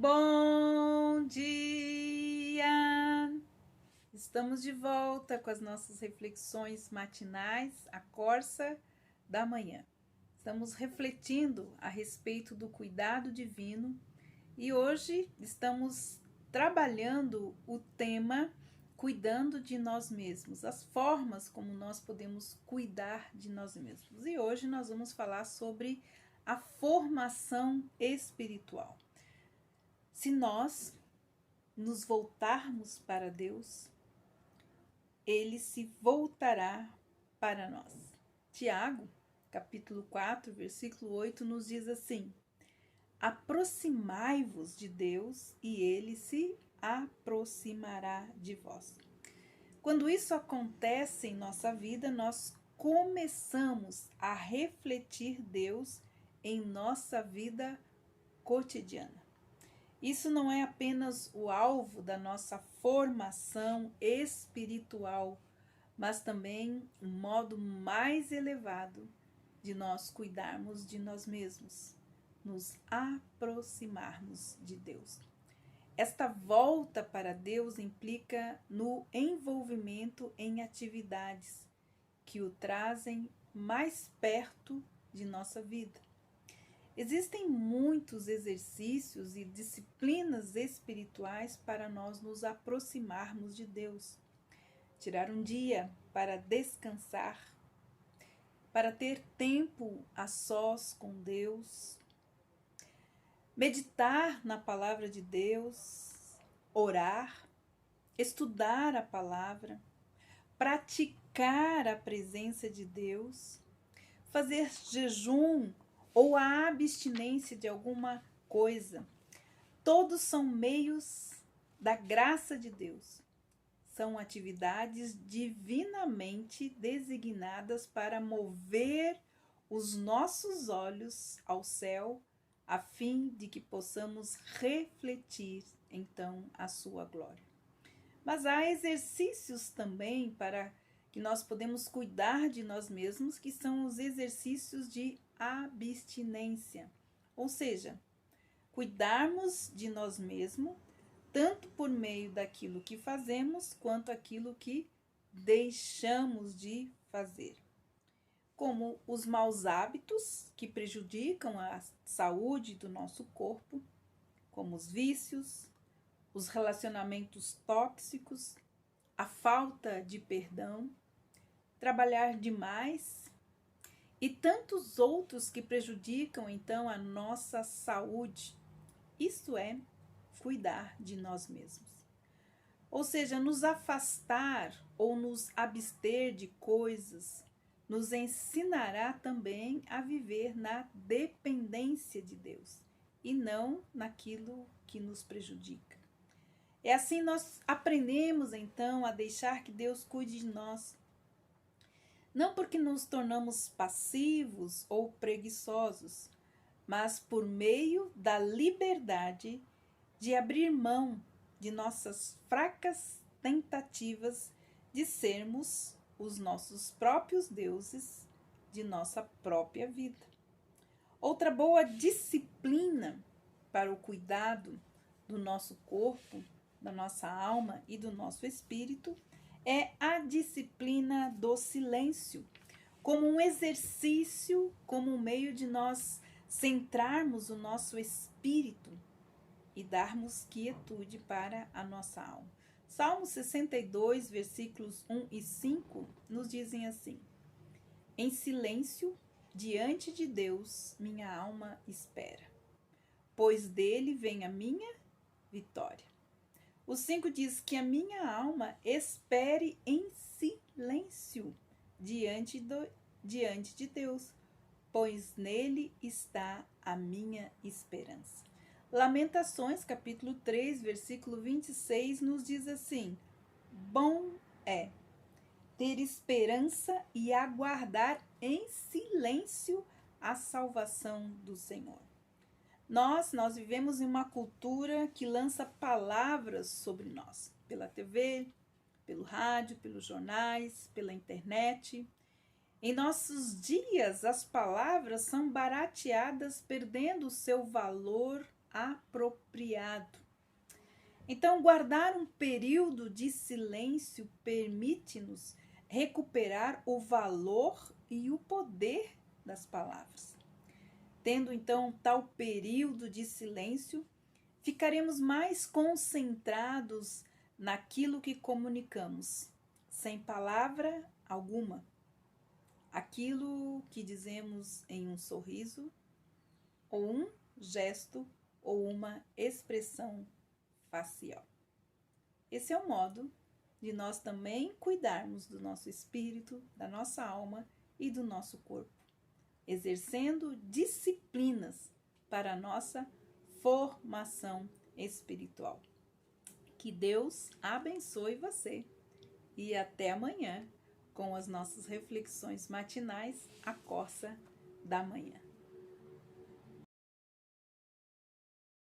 Bom dia! Estamos de volta com as nossas reflexões matinais, a Corsa da Manhã. Estamos refletindo a respeito do cuidado divino e hoje estamos trabalhando o tema cuidando de nós mesmos, as formas como nós podemos cuidar de nós mesmos. E hoje nós vamos falar sobre a formação espiritual. Se nós nos voltarmos para Deus, Ele se voltará para nós. Tiago, capítulo 4, versículo 8, nos diz assim: aproximai-vos de Deus e Ele se aproximará de vós. Quando isso acontece em nossa vida, nós começamos a refletir Deus em nossa vida cotidiana. Isso não é apenas o alvo da nossa formação espiritual, mas também um modo mais elevado de nós cuidarmos de nós mesmos, nos aproximarmos de Deus. Esta volta para Deus implica no envolvimento em atividades que o trazem mais perto de nossa vida. Existem muitos exercícios e disciplinas espirituais para nós nos aproximarmos de Deus. Tirar um dia para descansar, para ter tempo a sós com Deus, meditar na palavra de Deus, orar, estudar a palavra, praticar a presença de Deus, fazer jejum ou a abstinência de alguma coisa. Todos são meios da graça de Deus. São atividades divinamente designadas para mover os nossos olhos ao céu, a fim de que possamos refletir, então, a sua glória. Mas há exercícios também para que nós podemos cuidar de nós mesmos, que são os exercícios de abstinência, ou seja, cuidarmos de nós mesmos, tanto por meio daquilo que fazemos, quanto aquilo que deixamos de fazer. Como os maus hábitos que prejudicam a saúde do nosso corpo, como os vícios, os relacionamentos tóxicos, a falta de perdão, trabalhar demais e tantos outros que prejudicam então a nossa saúde. Isso é cuidar de nós mesmos. Ou seja, nos afastar ou nos abster de coisas nos ensinará também a viver na dependência de Deus e não naquilo que nos prejudica. É assim nós aprendemos então a deixar que Deus cuide de nós. Não porque nos tornamos passivos ou preguiçosos, mas por meio da liberdade de abrir mão de nossas fracas tentativas de sermos os nossos próprios deuses de nossa própria vida. Outra boa disciplina para o cuidado do nosso corpo, da nossa alma e do nosso espírito é a disciplina do silêncio, como um exercício, como um meio de nós centrarmos o nosso espírito e darmos quietude para a nossa alma. Salmo 62, versículos 1 e 5 nos dizem assim: em silêncio, diante de Deus, minha alma espera, pois dele vem a minha vitória. O 5 diz que a minha alma espere em silêncio diante de Deus, pois nele está a minha esperança. Lamentações, capítulo 3, versículo 26, nos diz assim: bom é ter esperança e aguardar em silêncio a salvação do Senhor. Nós vivemos em uma cultura que lança palavras sobre nós, pela TV, pelo rádio, pelos jornais, pela internet. Em nossos dias, as palavras são barateadas, perdendo o seu valor apropriado. Então, guardar um período de silêncio permite-nos recuperar o valor e o poder das palavras. Tendo então tal período de silêncio, ficaremos mais concentrados naquilo que comunicamos, sem palavra alguma. Aquilo que dizemos em um sorriso, ou um gesto, ou uma expressão facial. Esse é o modo de nós também cuidarmos do nosso espírito, da nossa alma e do nosso corpo, exercendo disciplinas para a nossa formação espiritual. Que Deus abençoe você e até amanhã com as nossas reflexões matinais, a Corsa da Manhã.